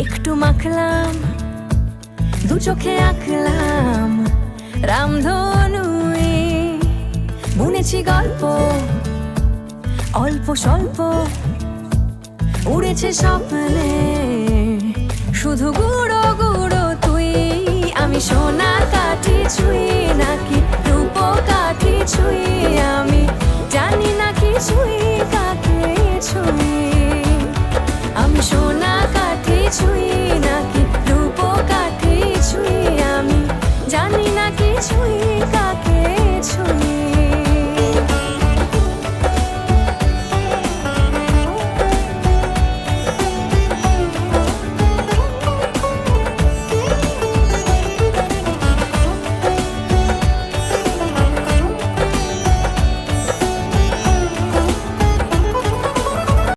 একটু মাখলাম, দু চোখে আঁকলাম রামধনুই। বুনেছি গল্প অল্প স্বল্প, উড়েছে স্বপ্নে শুধু গুঁড়ো গুঁড়ো তুই। আমি সোনার কাঠি ছুঁই নাকি রূপো কাঠি ছুঁই, আমি জানি না কিছুই।